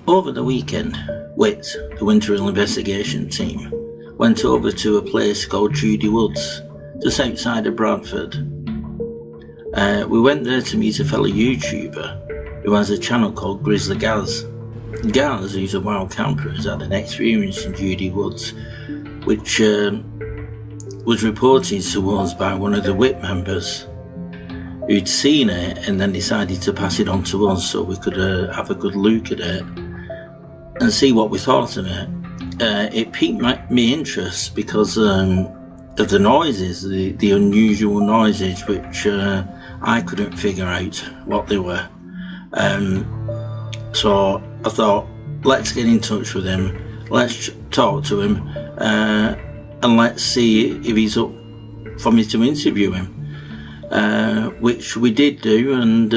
Over the weekend, WIT, the Winter Investigation Team, went over to a place called Judy Woods, just outside of Bradford. We went there to meet a fellow YouTuber who has a channel called Grizzly. Gaz, who's a wild camper, has had an experience in Judy Woods, which was reported to us by one of the WIT members who'd seen it and then decided to pass it on to us so we could have a good look at it and see what we thought of it. It piqued my interest because of the noises, the unusual noises, which I couldn't figure out what they were. So I thought, let's get in touch with him, let's talk to him, and let's see if he's up for me to interview him. Which we did do, and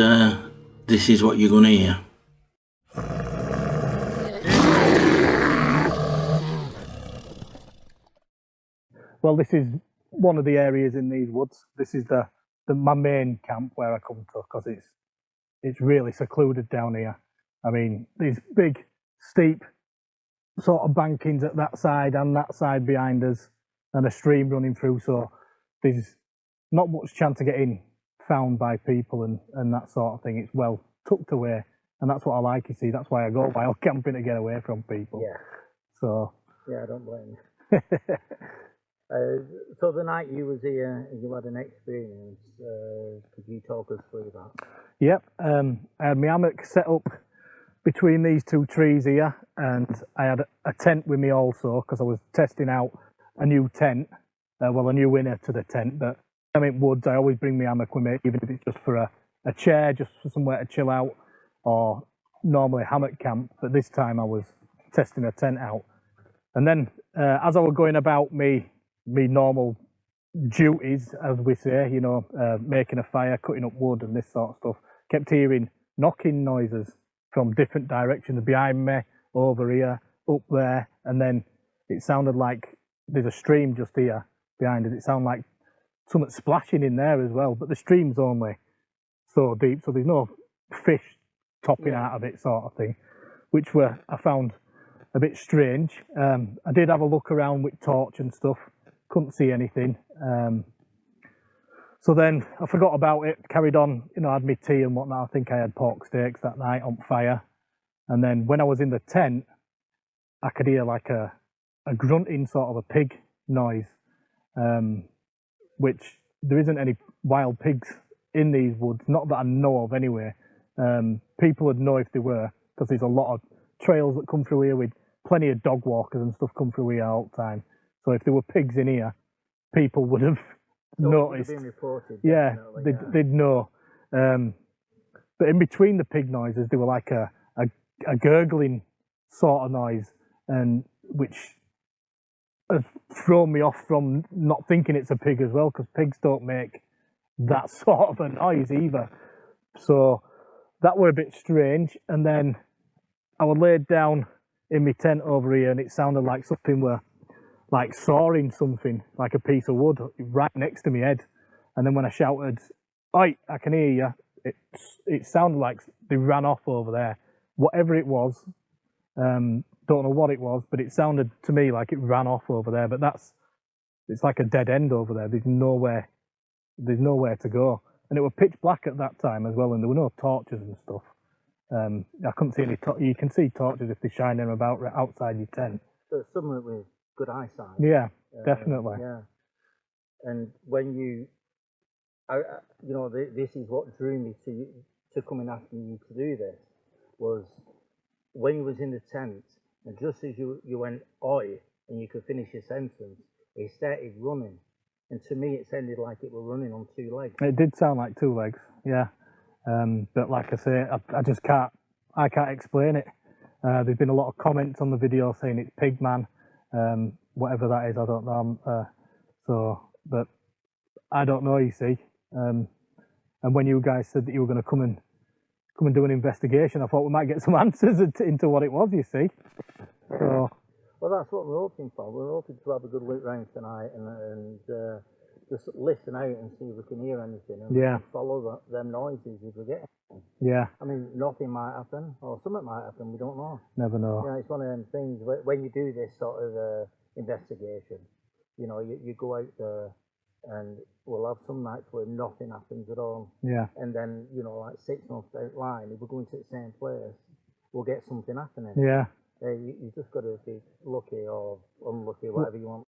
this is what you're going to hear. Well, this is one of the areas in these woods. This is my main camp where I come to, because it's really secluded down here. I mean, these big, steep sort of bankings at that side and that side behind us, and a stream running through, so there's not much chance of getting found by people and that sort of thing. It's well tucked away, and that's what I like, you see. That's why I go wild camping, to get away from people. Yeah. So. Yeah, I don't blame you. So the night you was here, you had an experience. Could you talk us through that? Yep. I had my hammock set up between these two trees here, and I had a tent with me also, because I was testing out a new tent. A new inner to the tent, but I'm in woods. I always bring my hammock with me, even if it's just for a chair, just for somewhere to chill out, or normally hammock camp. But this time I was testing a tent out. And then as I was going about me normal duties, as we say, you know, making a fire, cutting up wood and this sort of stuff, kept hearing knocking noises from different directions, behind me, over here, up there, and then it sounded like there's a stream just here behind us. It sounded like something splashing in there as well, but the stream's only so deep, so there's no fish topping out of it, sort of thing, which I found a bit strange. I did have a look around with torch and stuff, couldn't see anything. So then I forgot about it, carried on, you know, I had my tea and whatnot. I think I had pork steaks that night on fire. And then when I was in the tent, I could hear like a grunting sort of a pig noise, which there isn't any wild pigs in these woods, not that I know of anyway. People would know if they were, because there's a lot of trails that come through here with plenty of dog walkers and stuff come through here all the time. So if there were pigs in here, people would have noticed. Would have been reported, yeah, they'd know. But in between the pig noises, there were like a gurgling sort of noise, and which has thrown me off from not thinking it's a pig as well, because pigs don't make that sort of a noise either. So that were a bit strange. And then I was laid down in my tent over here, and it sounded like something were like sawing something, like a piece of wood, right next to my head. And then when I shouted, "Oi, I can hear you," it sounded like they ran off over there. Whatever it was, don't know what it was, but it sounded to me like it ran off over there. But it's like a dead end over there. There's nowhere to go. And it was pitch black at that time as well, and there were no torches and stuff. I couldn't see any. You can see torches if they shine them about outside your tent. So it's someone with good eyesight. Yeah, definitely. Yeah. And when you know, this is what drew me to come and asking you to do this, was when you was in the tent, and just as you went "oi" and you could finish your sentence, it started running. And to me, it sounded like it were running on two legs. It did sound like two legs, yeah. But like I say, I can't explain it. There's been a lot of comments on the video saying it's Pigman, whatever that is, I don't know. But I don't know, you see. And when you guys said that you were going to come and do an investigation, I thought we might get some answers into what it was, you see. So. Well, that's what we're hoping for. We're hoping to have a good look round tonight and just listen out and see if we can hear anything, and follow them noises if we get. Yeah, I mean, nothing might happen, or something might happen. We don't know. never know. You know, it's one of them things when you do this sort of investigation. You know, you go out there, and we'll have some nights where nothing happens at all. Yeah, And then, you know, like 6 months down the line, if we're going to the same place, we'll get something happening. yeah. You just got to be lucky or unlucky, whatever you want.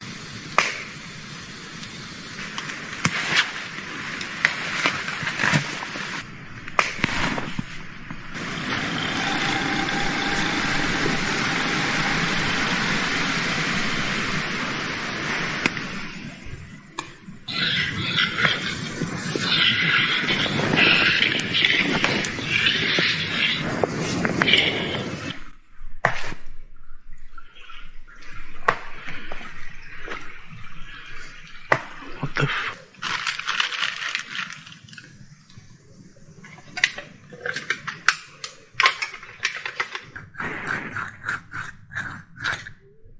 What the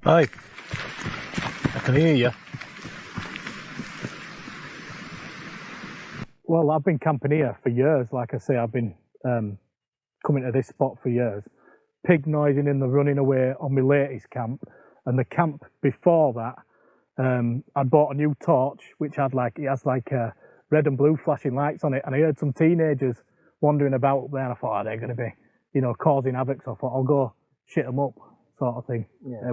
Hi, I can hear you. Well, I've been camping here for years. Like I say, I've been coming to this spot for years. Pig noising in the running away on my latest camp, and the camp before that, I bought a new torch which has like red and blue flashing lights on it, and I heard some teenagers wandering about up there, and I thought, oh, they're going to be, you know, causing havoc. So I thought I'll go shit them up, sort of thing, Yeah.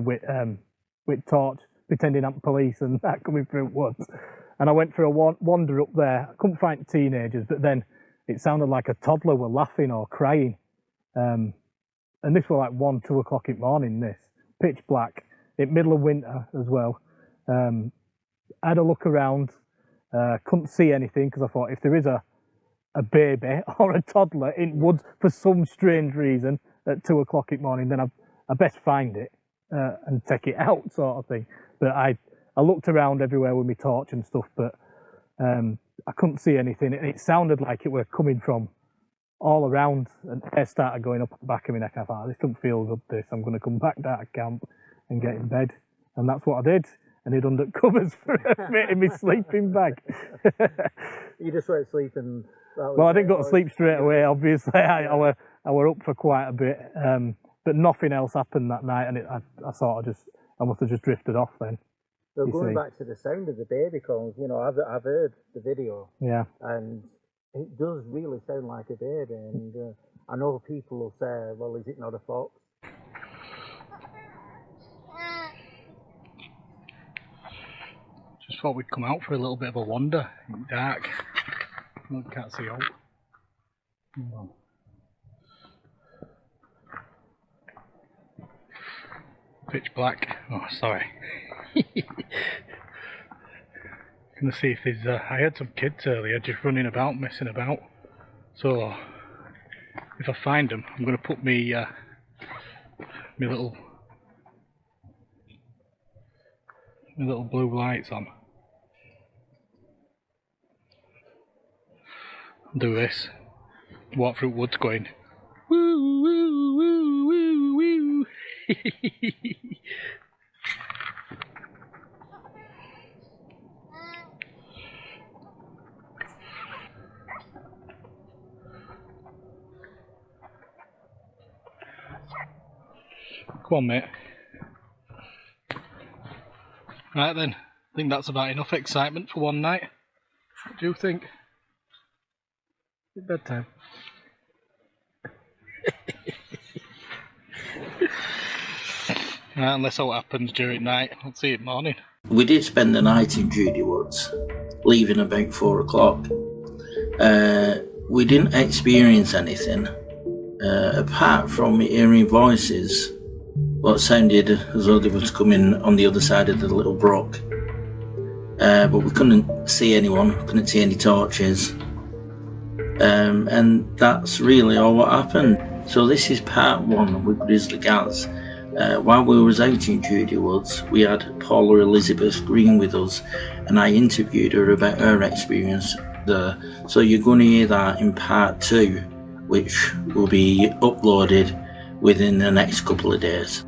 with torch, pretending I'm police and that coming through woods. And I went for a wander up there. I couldn't find teenagers, but then it sounded like a toddler were laughing or crying. And this was like 1, 2 o'clock in the morning, this. Pitch black, in middle of winter as well. I had a look around, couldn't see anything, because I thought if there is a baby or a toddler in woods for some strange reason at 2 o'clock in the morning, then I best find it and take it out, sort of thing. But I looked around everywhere with my torch and stuff, but I couldn't see anything. It sounded like it were coming from all around, and hair started going up the back of my neck. I thought, this doesn't feel good, this. I'm going to come back down to camp and get in bed. And that's what I did. And hid under covers for a bit in my sleeping bag. You just went to sleep and... Well, I didn't go to sleep straight away, obviously. I were up for quite a bit. But nothing else happened that night, and I sort of I must have just drifted off then. So going back to the sound of the baby calls, you know, I've heard the video. Yeah. And it does really sound like a baby. And I know people will say, well, is it not a fox? Just thought we'd come out for a little bit of a wander in the dark. I can't see out. Pitch black. Oh, sorry. Gonna see if there's. I had some kids earlier just running about, messing about. So if I find them, I'm gonna put me little blue lights on. Do this. Walk through woods going woo woo woo woo woo. Come on, mate. Right then, I think that's about enough excitement for one night. What do you think? It's bedtime. Right, unless what happens during night, I'll see you in the morning. We did spend the night in Judy Woods, leaving about 4 o'clock. We didn't experience anything, apart from hearing voices, what sounded as though they was coming on the other side of the little brook. But we couldn't see anyone, couldn't see any torches. And that's really all what happened. So this is part 1 with Grizzly Gaz. While we was out in Judy Woods, we had Paula Elizabeth Green with us, and I interviewed her about her experience there. So you're going to hear that in part 2, which will be uploaded within the next couple of days.